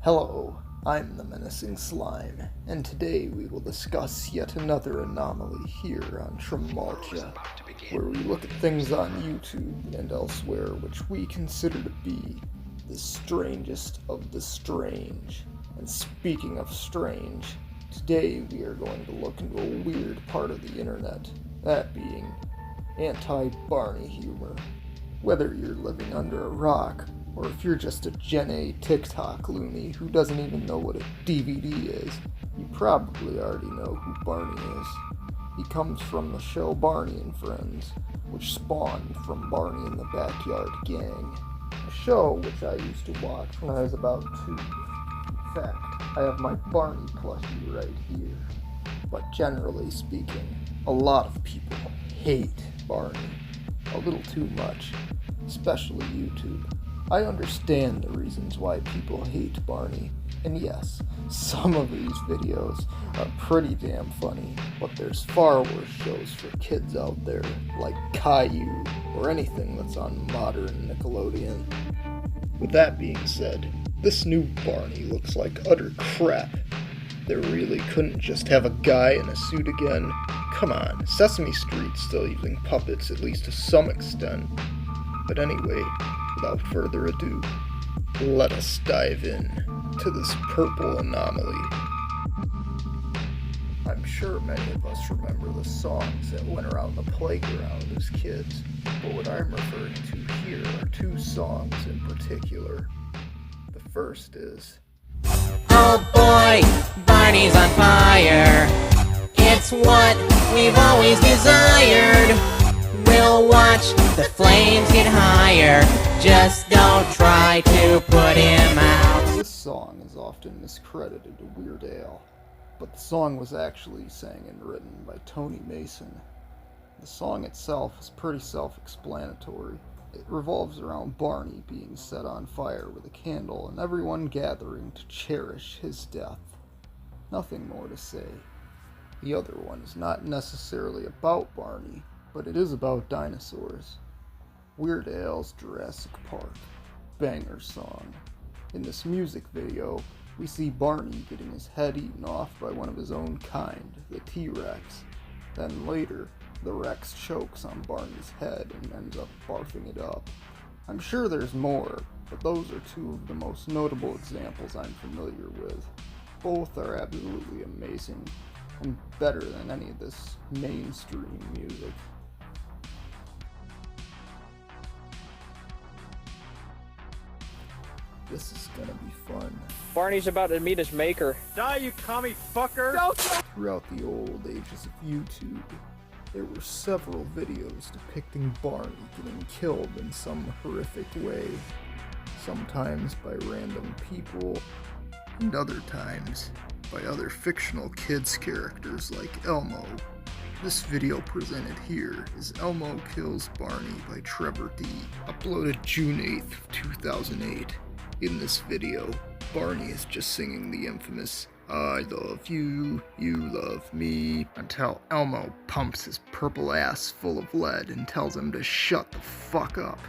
Hello, I'm the Menacing Slime, and today we will discuss yet another anomaly here on Traumolgia, where we look at things on YouTube and elsewhere which we consider to be the strangest of the strange. And speaking of strange, today we are going to look into a weird part of the internet, that being anti-Barney humor. Whether you're living under a rock, or if you're just a Gen A TikTok loony who doesn't even know what a DVD is, you probably already know who Barney is. He comes from the show Barney and Friends, which spawned from Barney in the Backyard Gang, a show which I used to watch when I was about 2. In fact, I have my Barney plushie right here. But generally speaking, a lot of people hate Barney. A little too much, especially YouTube. I understand the reasons why people hate Barney, and yes, some of these videos are pretty damn funny, but there's far worse shows for kids out there, like Caillou, or anything that's on modern Nickelodeon. With that being said, this new Barney looks like utter crap. They really couldn't just have a guy in a suit again. Come on, Sesame Street's still using puppets, at least to some extent. But anyway, without further ado, let us dive in to this purple anomaly. I'm sure many of us remember the songs that went around the playground as kids, but what I'm referring to here are 2 songs in particular. The first is, "Oh boy, Barney's on fire. It's what we've always desired. We'll watch the flames get higher. Just don't try to put him out." This song is often miscredited to Weird Al, but the song was actually sang and written by Tony Mason. The song itself is pretty self-explanatory. It revolves around Barney being set on fire with a candle and everyone gathering to cherish his death. Nothing more to say. The other one is not necessarily about Barney, but it is about dinosaurs. Weird Al's Jurassic Park, banger song. In this music video, we see Barney getting his head eaten off by one of his own kind, the T-Rex. Then later, the Rex chokes on Barney's head and ends up barfing it up. I'm sure there's more, but those are 2 of the most notable examples I'm familiar with. Both are absolutely amazing, and better than any of this mainstream music. This is gonna be fun. Barney's about to meet his maker. Die, you commie fucker! Throughout the old ages of YouTube, there were several videos depicting Barney getting killed in some horrific way, sometimes by random people, and other times by other fictional kids characters like Elmo. This video presented here is Elmo Kills Barney by Trevor D, uploaded June 8th, 2008. In this video, Barney is just singing the infamous "I love you, you love me," until Elmo pumps his purple ass full of lead and tells him to shut the fuck up.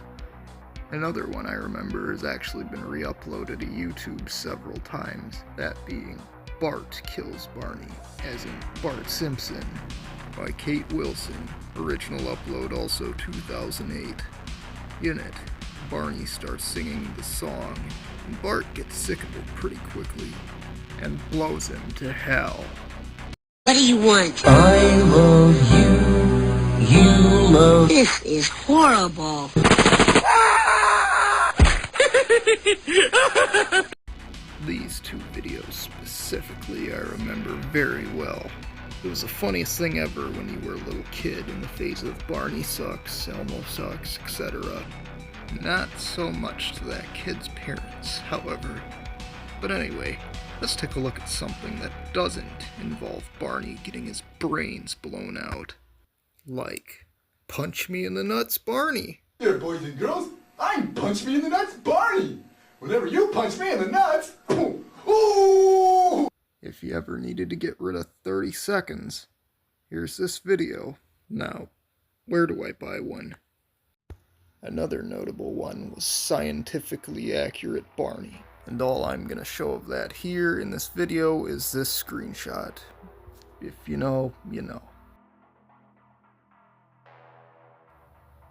Another one I remember has actually been re-uploaded to YouTube several times, that being Bart Kills Barney, as in Bart Simpson, by Kate Wilson, original upload also 2008. In it, Barney starts singing the song, and Bart gets sick of it pretty quickly, and blows him to hell. What do you want? I love you, you love... This is horrible. These 2 videos specifically I remember very well. It was the funniest thing ever when you were a little kid in the phase of Barney sucks, Elmo sucks, etc. Not so much to that kid's parents, however. But anyway, let's take a look at something that doesn't involve Barney getting his brains blown out. Like, Punch Me in the Nuts Barney. There, boys and girls, I'm Punch Me in the Nuts Barney. Whenever you punch me in the nuts, ooh! If you ever needed to get rid of 30 seconds, here's this video. Now, where do I buy one? Another notable one was Scientifically Accurate Barney, and all I'm gonna show of that here in this video is this screenshot. If you know, you know.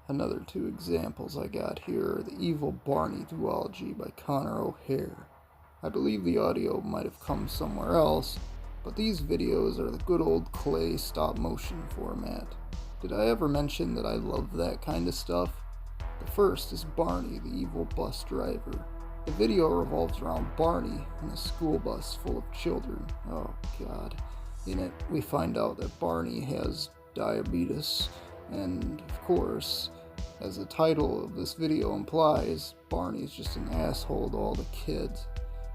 Another two examples I got here are the Evil Barney duology by Connor O'Hare. I believe the audio might have come somewhere else, but these videos are the good old clay stop motion format. Did I ever mention that I love that kind of stuff? The first is Barney, the evil bus driver. The video revolves around Barney and a school bus full of children. Oh god. In it, we find out that Barney has diabetes, and of course, as the title of this video implies, Barney's just an asshole to all the kids.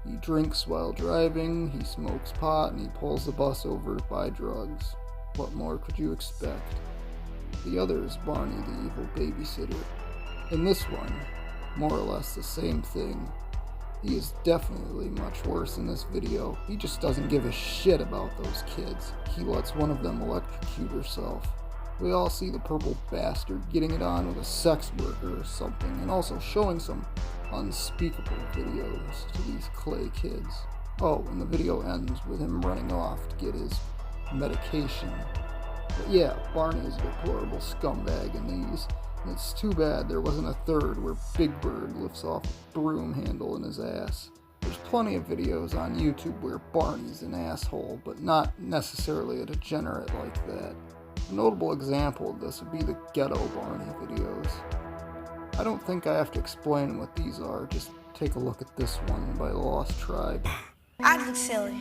He drinks while driving, he smokes pot, and he pulls the bus over to buy drugs. What more could you expect? The other is Barney, the evil babysitter. In this one, more or less the same thing. He is definitely much worse in this video. He just doesn't give a shit about those kids. He lets one of them electrocute herself. We all see the purple bastard getting it on with a sex worker or something, and also showing some unspeakable videos to these clay kids. Oh, and the video ends with him running off to get his medication. But yeah, Barney is a deplorable scumbag in these. And it's too bad there wasn't a third where Big Bird lifts off a broom handle in his ass. There's plenty of videos on YouTube where Barney's an asshole, but not necessarily a degenerate like that. A notable example of this would be the Ghetto Barney videos. I don't think I have to explain what these are, just take a look at this one by the Lost Tribe. I look silly.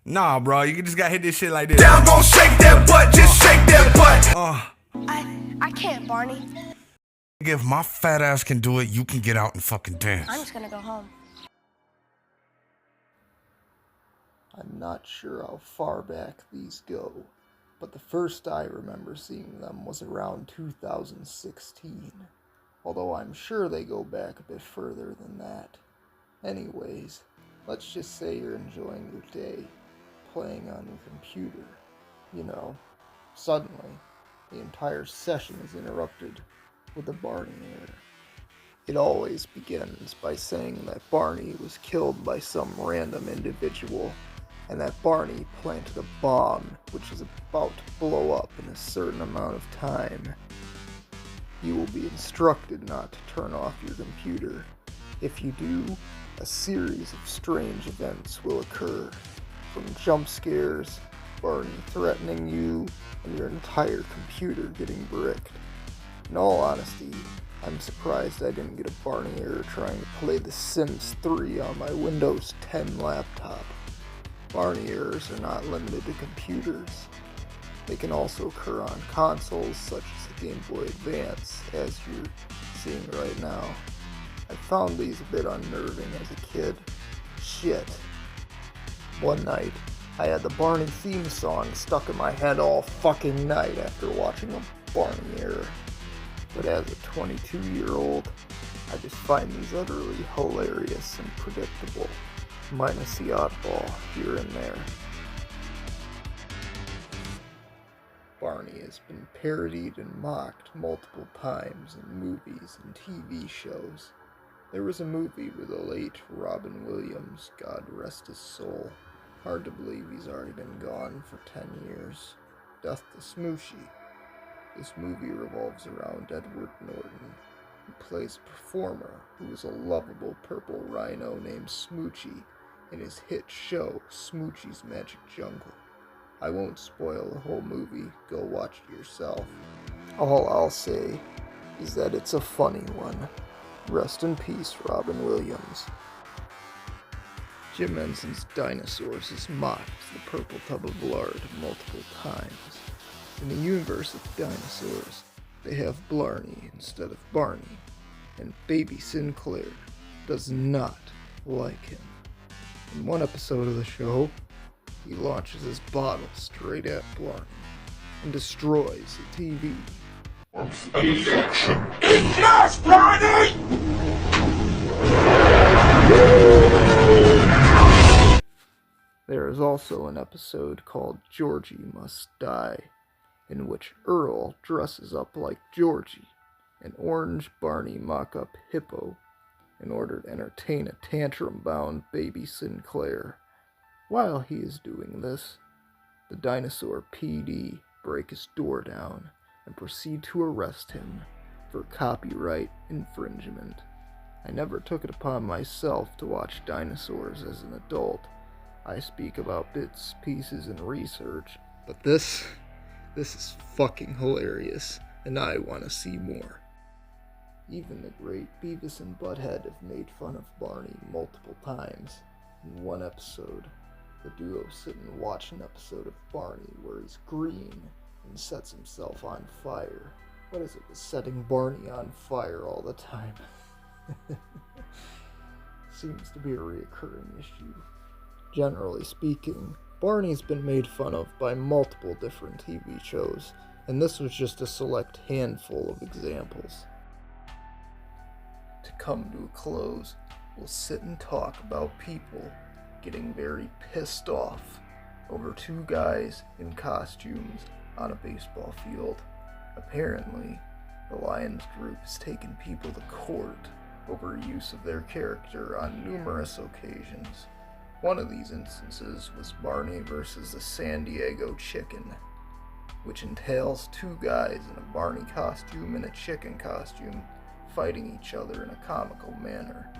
Nah, bro, you just gotta hit this shit like this. Down, gon' shake that butt, just shake that butt. I can't, Barney. If my fat ass can do it, you can get out and fucking dance. I'm just gonna go home. I'm not sure how far back these go, but the first I remember seeing them was around 2016, although I'm sure they go back a bit further than that. Anyways, let's just say you're enjoying your day, playing on your computer. You know, suddenly, the entire session is interrupted with a Barney error. It always begins by saying that Barney was killed by some random individual, and that Barney planted a bomb which is about to blow up in a certain amount of time. You will be instructed not to turn off your computer. If you do, a series of strange events will occur, from jump scares, Barney threatening you, and your entire computer getting bricked. In all honesty, I'm surprised I didn't get a Barney error trying to play The Sims 3 on my Windows 10 laptop. Barney errors are not limited to computers. They can also occur on consoles such as the Game Boy Advance, as you're seeing right now. I found these a bit unnerving as a kid. Shit. One night, I had the Barney theme song stuck in my head all fucking night after watching a Barney error. But as a 22-year-old, I just find these utterly hilarious and predictable, minus the oddball here and there. Barney has been parodied and mocked multiple times in movies and TV shows. There was a movie with the late Robin Williams, God rest his soul. Hard to believe he's already been gone for 10 years. Death to Smoochy. This movie revolves around Edward Norton, who plays a performer who is a lovable purple rhino named Smoochy in his hit show, Smoochy's Magic Jungle. I won't spoil the whole movie, go watch it yourself. All I'll say is that it's a funny one. Rest in peace, Robin Williams. Jim Henson's Dinosaurs is mocked as the purple tub of lard multiple times. In the universe of dinosaurs, they have Blarney instead of Barney, and Baby Sinclair does not like him. In one episode of the show, he launches his bottle straight at Blarney and destroys the TV. Yes, Barney! There is also an episode called Georgie Must Die, in which Earl dresses up like Georgie an orange Barney mock-up hippo in order to entertain a tantrum-bound baby Sinclair. While he is doing this, the dinosaur PD break his door down and proceed to arrest him for copyright infringement. I never took it upon myself to watch dinosaurs as an adult. I speak about bits, pieces, and research, but this is fucking hilarious, and I want to see more. Even the great Beavis and Butthead have made fun of Barney multiple times. In one episode, the duo sit and watch an episode of Barney where he's green and sets himself on fire. What is it with setting Barney on fire all the time? Seems to be a reoccurring issue. Generally speaking, Barney's been made fun of by multiple different TV shows, and this was just a select handful of examples. To come to a close, we'll sit and talk about people getting very pissed off over two guys in costumes on a baseball field. Apparently, the Lions group has taken people to court over use of their character on numerous occasions. One of these instances was Barney versus the San Diego Chicken, which entails two guys in a Barney costume and a chicken costume fighting each other in a comical manner.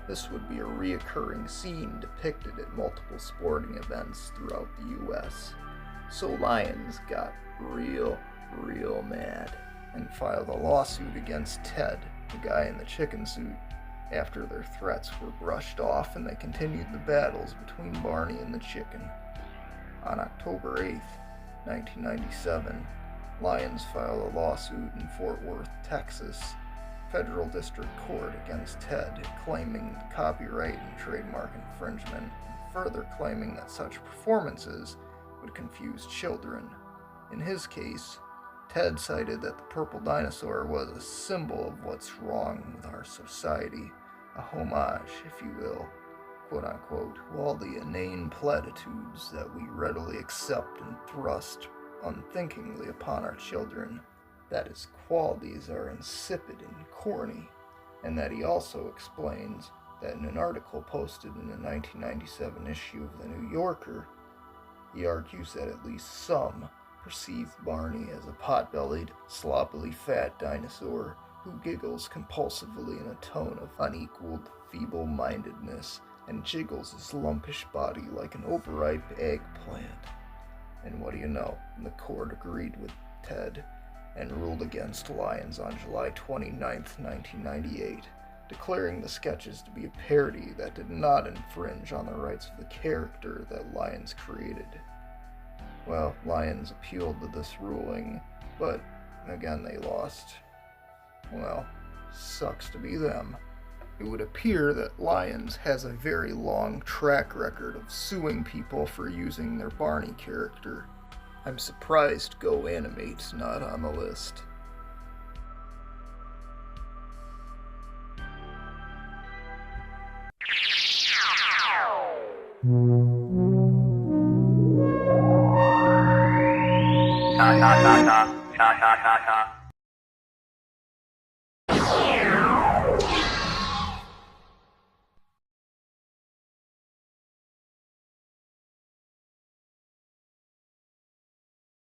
This would be a reoccurring scene depicted at multiple sporting events throughout the US. So Lions got real mad and filed a lawsuit against Ted, the guy in the chicken suit, after their threats were brushed off and they continued the battles between Barney and the chicken. On October 8th, 1997, Lions filed a lawsuit in Fort Worth, Texas, Federal District Court against Ted, claiming copyright and trademark infringement, and further claiming that such performances would confuse children. In his case, Ted cited that the purple dinosaur was a symbol of what's wrong with our society, a homage, if you will, quote-unquote, to all the inane platitudes that we readily accept and thrust unthinkingly upon our children, that his qualities are insipid and corny, and that he also explains that in an article posted in the 1997 issue of The New Yorker, he argues that at least some perceive Barney as a pot-bellied, sloppily fat dinosaur who giggles compulsively in a tone of unequaled feeble-mindedness and jiggles his lumpish body like an overripe eggplant. And what do you know, the court agreed with Ted and ruled against Lions on July 29, 1998, declaring the sketches to be a parody that did not infringe on the rights of the character that Lions created. Well, Lions appealed to this ruling, but again they lost. Well, sucks to be them. It would appear that Lions has a very long track record of suing people for using their Barney character. I'm surprised Go Animate's not on the list. Nah.